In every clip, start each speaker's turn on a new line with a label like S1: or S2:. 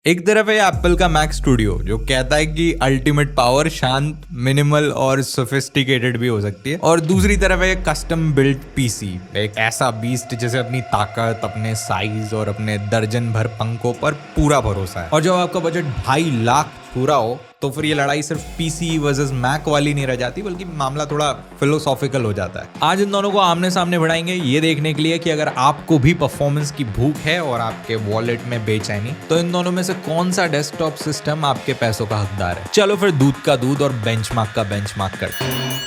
S1: एक तरफ है एप्पल का मैक स्टूडियो जो कहता है कि अल्टीमेट पावर शांत, मिनिमल और सोफिस्टिकेटेड भी हो सकती है, और दूसरी तरफ है कस्टम बिल्ट पीसी, एक ऐसा बीस्ट जिसे अपनी ताकत, अपने साइज और अपने दर्जन भर पंखों पर पूरा भरोसा है। और जब आपका बजट 2.5 लाख पूरा हो तो फिर ये लड़ाई सिर्फ पीसी वर्सेस मैक वाली नहीं रह जाती, बल्कि मामला थोड़ा फिलोसॉफिकल हो जाता है। आज इन दोनों को आमने सामने भिड़ाएंगे ये देखने के लिए कि अगर आपको भी परफॉर्मेंस की भूख है और आपके वॉलेट में बेचैनी, तो इन दोनों में से कौन सा डेस्कटॉप सिस्टम आपके पैसों का हकदार है। चलो फिर दूध का दूध और बेंचमार्क का बेंचमार्क करते हैं।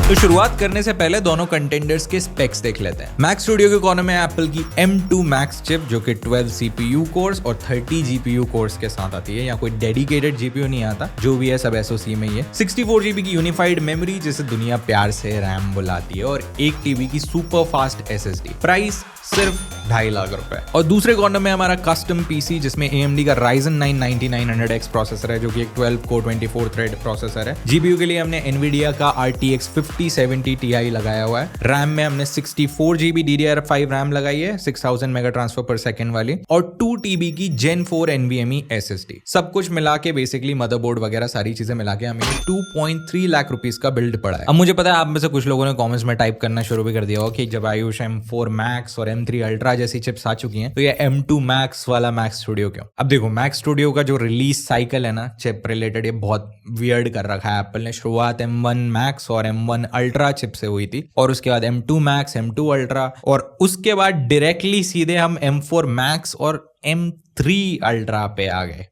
S1: तो शुरुआत करने से पहले दोनों कंटेंडर्स के स्पेक्स देख लेते हैं। मैक स्टूडियो के कॉर्नर में एप्पल की M2 Max चिप जो कि 12 CPU कोर्स और 30 GPU कोर्स के साथ आती है। यहाँ कोई डेडिकेटेड GPU नहीं आता, जो भी है सब SoC में ही है। 64 GB की यूनिफाइड मेमोरी जिसे दुनिया प्यार से रैम बुलाती है, और 1 TB की सुपर फास्ट SSD। प्राइस सिर्फ 2.5 लाख रुपए। और दूसरे कॉर्नर में हमारा कस्टम पीसी जिसमें AMD का Ryzen 9 9900X प्रोसेसर है, जो कि एक 12 कोर 24 थ्रेड प्रोसेसर है। GPU के लिए हमने Nvidia का RTX 5070 Ti लगाया हुआ है। रैम में हमने 64 GB DDR5 रैम लगाई है, 6000 मेगा ट्रांसफर पर सेकंड वाली, और 2 TB की Gen 4 NVMe SSD। सब कुछ मिला के बेसिकली मदरबोर्ड वगैरह सारी चीजें मिला के हमें 2.3 लाख रुपीस का बिल्ड पड़ा है। अब मुझे पता है आप में से कुछ लोगों ने कॉमेंट्स में टाइप करना शुरू भी कर दिया होगा कि जब आयुष M4 Max और M3 Ultra जैसी चिप्स आ चुकी हैं तो ये M2 Max वाला मैक स्टूडियो क्यों? अब देखो, मैक स्टूडियो का जो रिलीज साइकिल है ना चिप रिलेटेड, ये बहुत वियर्ड कर रखा है एप्पल ने। शुरुआत M1 Max और M1 Ultra चिप से हुई थी, और उसके बाद M2 Max, M2 Ultra, और उसके बाद डायरेक्टली सीधे हम M4 Max और M3 Ultra पे आ गए।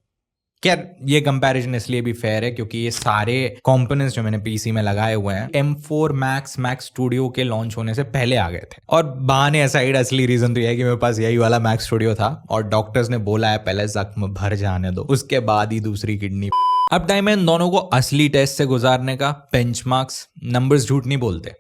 S1: क्या ये कंपैरिजन इसलिए भी फेयर है क्योंकि ये सारे कंपोनेंट्स जो मैंने पीसी में लगाए हुए हैं M4 Max मैक स्टूडियो के लॉन्च होने से पहले आ गए थे। और बहाने असाइड असली रीजन तो यह है कि मेरे पास यही वाला मैक स्टूडियो था, और डॉक्टर्स ने बोला है पहले जख्म भर जाने दो, उसके बाद ही दूसरी किडनी। अब टाइम है इन दोनों को असली टेस्ट से गुजारने का। बेंचमार्क्स, नंबर्स झूठ नहीं बोलते,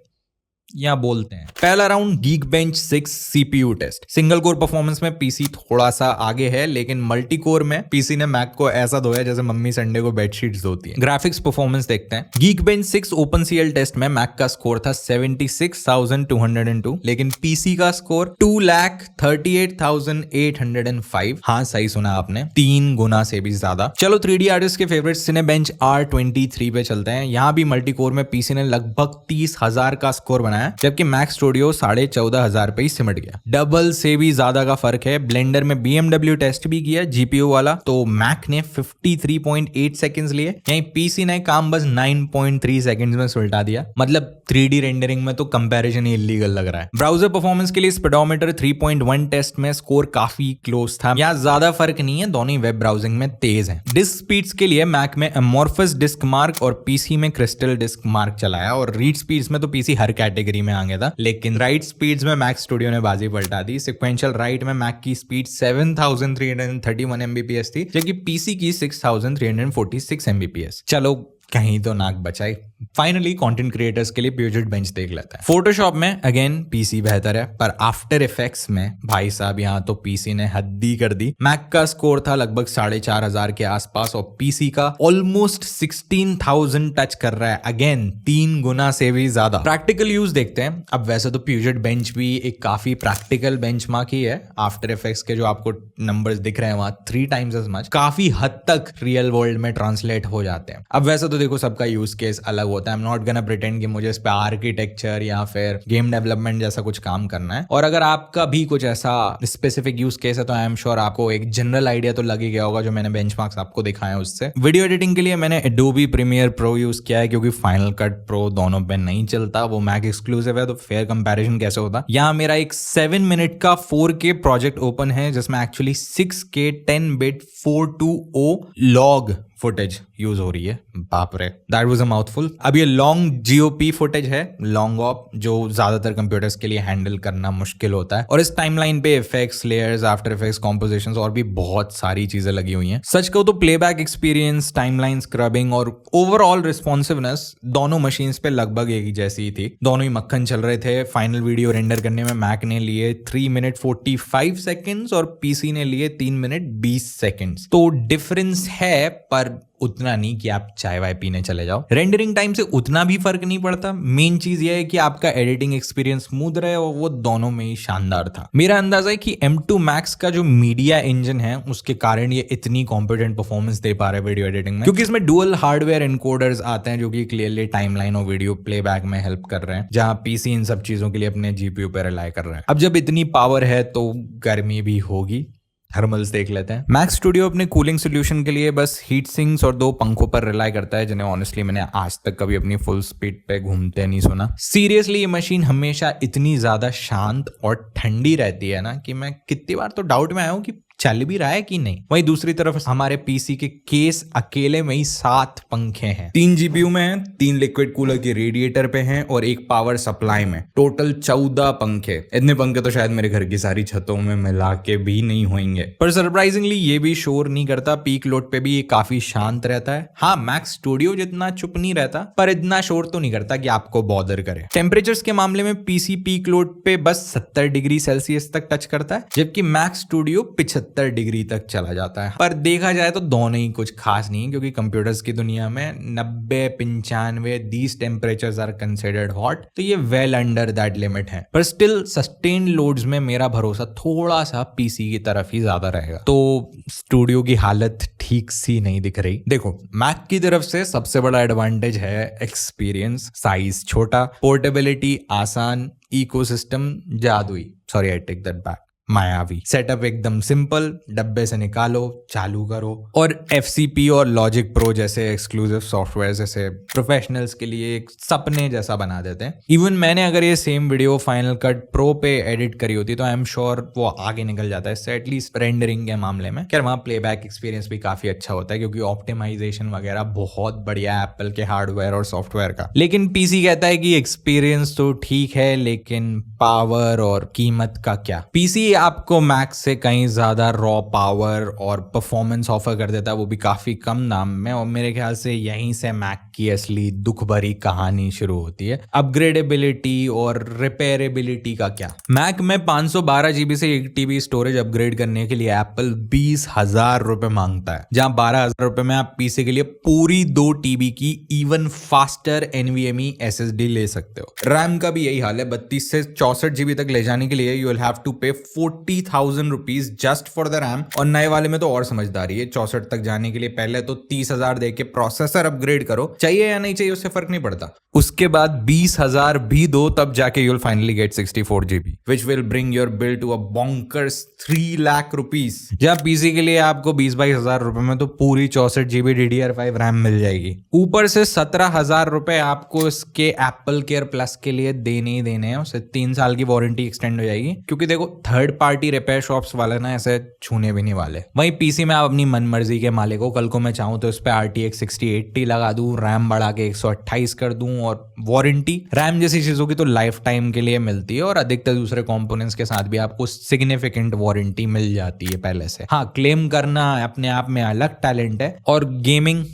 S1: या बोलते हैं। पहला round Geekbench 6 CPU test. Single core performance में पीसी थोड़ा सा आगे है, लेकिन मल्टी कोर में पीसी ने मैक को ऐसा धोया जैसे मम्मी संडे को बेडशीट्स धोती है। ग्राफिक्स परफॉर्मेंस देखते हैं। Geekbench 6 OpenCL टेस्ट में मैक का स्कोर था 76,202, लेकिन पीसी का स्कोर 2,38,805। हाँ, सही सुना आपने, 3 गुना से भी ज्यादा। चलो 3D आर्टिस्ट के फेवरेट Cinebench R23 पे चलते हैं। यहाँ भी मल्टी कोर में पीसी ने लगभग 30,000 का स्कोर बनाया, जबकि मैक स्टूडियो 14,500 पे ही सिमट गया। डबल से भी ज्यादा का फर्क है। ब्लेंडर में BMW टेस्ट भी किया GPU वाला, तो मैक ने 53.8 सेकंड्स लिए, यहीं पीसी ने काम बस 9.3 सेकंड्स में सुलटा दिया। मतलब 3D रेंडरिंग में तो कंपैरिजन ही इलीगल लग रहा है। ब्राउजर परफॉर्मेंस के लिए स्पीडोमीटर 3.1 टेस्ट में स्कोर काफी क्लोज था। यहाँ ज्यादा फर्क नहीं है, दोनों ही वेब ब्राउजिंग में तेज हैं। डिस्क स्पीड्स के लिए मैक में अमोर्फस डिस्क मार्क और पीसी में क्रिस्टल डिस्क मार्क चलाया, और रीड स्पीड्स में तो पीसी हर कैटेगरी में आ गया था, लेकिन राइट स्पीड्स में मैक स्टूडियो ने बाजी पलटा दी। सिक्वेंशियल राइट में मैक की स्पीड 7,331 Mbps थी, जबकि पीसी की 6,346 Mbps। चलो कहीं तो नाक बचाई। फाइनली कंटेंट क्रिएटर्स के लिए प्यूजेट बेंच देख लेते हैं। फोटोशॉप में अगेन पीसी बेहतर है, पर आफ्टर इफेक्ट्स में भाई साहब यहाँ तो पीसी ने हद्दी कर दी। मैक का स्कोर था लगभग 4,500 के आसपास, और पीसी का ऑलमोस्ट 16,000 टच कर रहा है, अगेन 3 गुना से भी ज्यादा। प्रैक्टिकल यूज देखते हैं। अब वैसे तो प्यूजेट बेंच भी एक काफी प्रैक्टिकल बेंचमार्क ही है। आफ्टर इफेक्ट्स के जो आपको नंबर्स दिख रहे हैं वहां 3 टाइम्स एज मच, काफी हद तक रियल वर्ल्ड में ट्रांसलेट हो जाते हैं। अब वैसे तो देखो सबका यूज केस अलग होता है। I am not gonna pretend कि मुझे इस पे आर्किटेक्चर या फिर गेम डेवलपमेंट जैसा कुछ काम करना है, और अगर आपका भी कुछ ऐसा स्पेसिफिक यूज केस है तो आई एम श्योर आपको एक जनरल आइडिया तो लग ही गया होगा जो मैंने बेंचमार्क्स आपको दिखाए उससे। वीडियो एडिटिंग के लिए मैंने Adobe Premiere Pro यूज किया है, क्योंकि Final Cut Pro दोनों पे नहीं चलता, वो मैक एक्सक्लूसिव है, तो फेयर कंपैरिजन कैसे होता। यहाँ मेरा एक 7 मिनट का 4K प्रोजेक्ट ओपन है, जिसमें actually 6K 10-bit 420 log footage use हो रही है। बाप रे, दैट वाज अ माउथफुल। अब ये लॉन्ग GOP फुटेज है, लॉन्ग ऑप, जो ज्यादातर कंप्यूटर्स के लिए हैंडल करना मुश्किल होता है, और इस टाइमलाइन पे effects, layers, after effects, compositions और भी बहुत सारी चीजें लगी हुई हैं। सच कहूं तो प्लेबैक एक्सपीरियंस, टाइमलाइन स्क्रबिंग और ओवरऑल रिस्पॉन्सिवनेस दोनों मशीन्स पे लगभग एक ही जैसी ही थी। दोनों ही मक्खन चल रहे थे। फाइनल वीडियो रेंडर करने में मैक ने लिए 3 मिनट 45 सेकेंड्स और पीसी ने लिए 3 मिनट 20 सेकेंड्स। तो डिफरेंस है, पर पर उतना नहीं कि आप चाय वाय पीने चले जाओ। रेंडरिंग टाइम से उतना भी फर्क नहीं पड़ता। मेन चीज ये है कि आपका एडिटिंग एक्सपीरियंस स्मूथ रहे, और वो दोनों में ही शानदार था। मेरा अंदाजा है कि M2 Max का जो मीडिया इंजन है उसके कारण ये इतनी कॉम्पिटेंट परफॉर्मेंस दे पा रहा है वीडियो एडिटिंग में, क्योंकि इसमें डुअल हार्डवेयर एनकोडर्स आते हैं जो कि क्लियरली टाइमलाइन और वीडियो प्लेबैक में हेल्प कर रहे हैं, जहां पीसी इन सब चीजों के लिए अपने जीपीयू पे रिलाई कर रहे हैं। अब जब इतनी पावर है तो गर्मी भी होगी। थर्मल्स देख लेते हैं। मैक्स स्टूडियो अपने कूलिंग सोल्यूशन के लिए बस हीट सिंक्स और 2 पंखों पर रिलाई करता है, जिन्हें ऑनेस्टली मैंने आज तक कभी अपनी फुल स्पीड पे घूमते नहीं सुना। सीरियसली ये मशीन हमेशा इतनी ज्यादा शांत और ठंडी रहती है ना कि मैं कितनी बार तो डाउट में आया हूं कि चल भी रहा है कि नहीं। वहीं दूसरी तरफ हमारे पीसी के केस अकेले में ही 7 पंखे हैं, 3 जीपीयू में हैं, 3 लिक्विड कूलर के रेडिएटर पे हैं और 1 पावर सप्लाई में। टोटल 14 पंखे। इतने पंखे तो शायद मेरे घर की सारी छतों में मिला के भी नहीं होंगे। पर सरप्राइजिंगली ये भी शोर नहीं करता। पीक लोड पे भी ये काफी शांत रहता है। हाँ, मैक्स स्टूडियो जितना चुप नहीं रहता, पर इतना शोर तो नहीं करता कि आपको बॉदर करे। टेम्परेचर्स के मामले में पीसी पीक लोड पे बस 70 डिग्री सेल्सियस तक टच करता है, जबकि मैक्स स्टूडियो 75 डिग्री तक चला जाता है। पर देखा जाए तो दोनों ही कुछ खास नहीं, क्योंकि कंप्यूटर्स की दुनिया में 90-95 these temperatures are considered hot, तो ये वेल अंडर दैट लिमिट है। पर स्टिल सस्टेन्ड लोड्स में मेरा भरोसा थोड़ा सा पीसी की तरफ ही ज्यादा रहेगा। तो स्टूडियो की हालत ठीक सी नहीं दिख रही। देखो, मैक की तरफ से सबसे बड़ा एडवांटेज है एक्सपीरियंस। साइज छोटा, पोर्टेबिलिटी आसान, इकोसिस्टम जादुई, sorry I take that back, मायावी। सेटअप एकदम सिंपल, डब्बे से निकालो, चालू करो। और FCP और लॉजिक प्रो जैसे एक्सक्लूसिव सॉफ्टवेयर जैसे प्रोफेशनल्स के लिए एक सपने जैसा बना देते हैं। इवन मैंने अगर ये same video final cut pro पे एडिट करी होती तो आई एम श्योर वो आगे निकल जाता है इससे, एटलीस्ट रेंडरिंग के मामले में। खैर वहाँ प्लेबैक एक्सपीरियंस भी काफी अच्छा होता है, क्योंकि ऑप्टिमाइजेशन वगैरह बहुत बढ़िया है एप्पल के हार्डवेयर और सॉफ्टवेयर का। लेकिन पीसी कहता है कि एक्सपीरियंस तो ठीक है, लेकिन पावर और कीमत का क्या। पीसी आपको मैक्स से कहीं ज्यादा रॉ पावर और परफॉर्मेंस ऑफर कर देता है, वो भी काफी कम दाम में। और मेरे ख्याल से यहीं से मैक की असली दुख भरी कहानी शुरू होती है। अपग्रेडेबिलिटी और रिपेयरेबिलिटी का क्या। मैक में 512 GB से 1 TB स्टोरेज अपग्रेड करने के लिए एप्पल 20,000 रुपए मांगता है, जहां 12,000 रुपए में आप पीसी के लिए पूरी 2 TB की इवन फास्टर NVMe SSD ले सकते हो। रैम का भी यही हाल है। 32 से 64 GB तक ले जाने के लिए यू विल हैव टू पे 40,000 rupees just for the RAM. और नए वाले में तो और समझदारी है, 64 तक जाने के लिए पहले तो 30,000 दे के प्रोसेसर अपग्रेड करो, चाहिए या नहीं चाहिए उससे फर्क नहीं पड़ता। उसके बाद 20,000 भी दो, तब जाके you'll finally get 64 GB which will bring your bill to a bonkers 3 lakh rupees. जहां पीसी के लिए आपको 20-22 हजार रुपए में तो पूरी 64 GB DDR5 रैम मिल जाएगी। ऊपर से 17,000 रुपए आपको इसके एप्पल केयर प्लस के लिए देने ही देने हैं। उससे 3 साल की वारंटी एक्सटेंड हो जाएगी, क्योंकि देखो थर्ड पार्टी रिपेयर शॉप्स वाले ना ऐसे छूने भी नहीं वाले। वहीं पीसी में आप अपनी मनमर्जी के मालिक हो। कल को मैं चाहूं तो इस पे RTX 6080 लगा दूं, रैम बढ़ा के 128 कर दूं, और वारंटी रैम जैसी चीजों की तो लाइफ टाइम के लिए मिलती है, और अधिकतर दूसरे कंपोनेंट्स के साथ भी आपको सिग्निफिकेंट वारंटी मिल जाती है पहले से। हाँ, क्लेम करना अपने आप में अलग टैलेंट है। और गेमिंग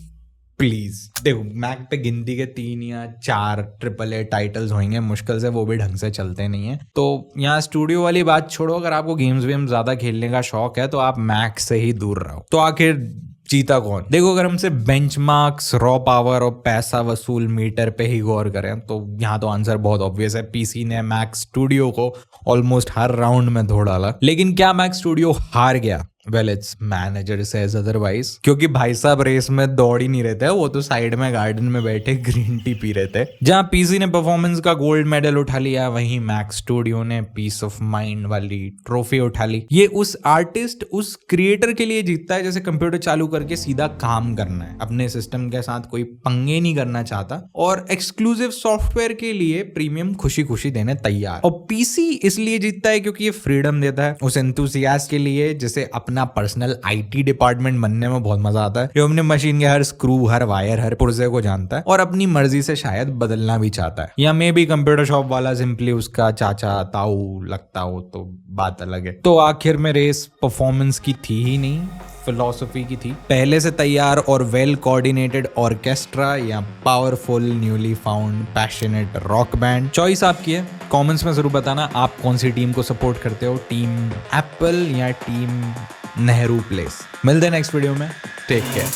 S1: प्लीज देखो, मैक पे गिनती के 3 या 4 AAA टाइटल्स होंगे मुश्किल से, वो भी ढंग से चलते नहीं है। तो यहाँ स्टूडियो वाली बात छोड़ो, अगर आपको गेम्स वेम ज्यादा खेलने का शौक है तो आप मैक से ही दूर रहो। तो आखिर जीता कौन? देखो, अगर हमसे बेंचमार्क्स, रॉ पावर और पैसा वसूल मीटर पे ही गौर करें तो यहाँ तो आंसर बहुत ऑब्वियस है। पीसी ने मैक स्टूडियो को ऑलमोस्ट हर राउंड में धो डाला। लेकिन क्या मैक स्टूडियो हार गया? Well, it's manager says otherwise, क्योंकि भाई साहब रेस में दौड़ ही नहीं रहते, वो तो साइड में गार्डन में बैठे ग्रीन टी पी रहे थे। जहां पीसी ने परफॉर्मेंस का गोल्ड मेडल उठा लिया, वहीं मैक स्टूडियो ने पीस ऑफ माइंड वाली ट्रॉफी उठा ली। ये उस आर्टिस्ट, उस क्रिएटर के लिए जीतता है जैसे कंप्यूटर चालू करके सीधा काम करना है, अपने सिस्टम के साथ कोई पंगे नहीं करना चाहता, और एक्सक्लूसिव सॉफ्टवेयर के लिए प्रीमियम खुशी खुशी देने तैयार। और पीसी इसलिए जीतता है क्योंकि ये फ्रीडम देता है उस एंथुसियास्ट के लिए जिसे अपना पर्सनल IT डिपार्टमेंट बनने में बहुत मजा आता है, जो अपने मशीन के हर स्क्रू, हर वायर, हर पुर्जे को जानता है और अपनी मर्जी से शायद बदलना भी चाहता है। या मे भी कंप्यूटर शॉप वाला सिंपली उसका चाचा ताऊ लगता हो तो बात अलग है। तो आखिर में रेस परफॉर्मेंस की थी ही नहीं, फिलॉसफी की थी। पहले से तैयार और वेल कोऑर्डिनेटेड ऑर्केस्ट्रा या powerful newly found passionate rock band, choice आपकी है। कमेंट्स में जरूर बताना आप कौन सी टीम को सपोर्ट करते हो, टीम एप्पल या टीम नेहरू प्लेस। मिलते हैं नेक्स्ट वीडियो में। Take care.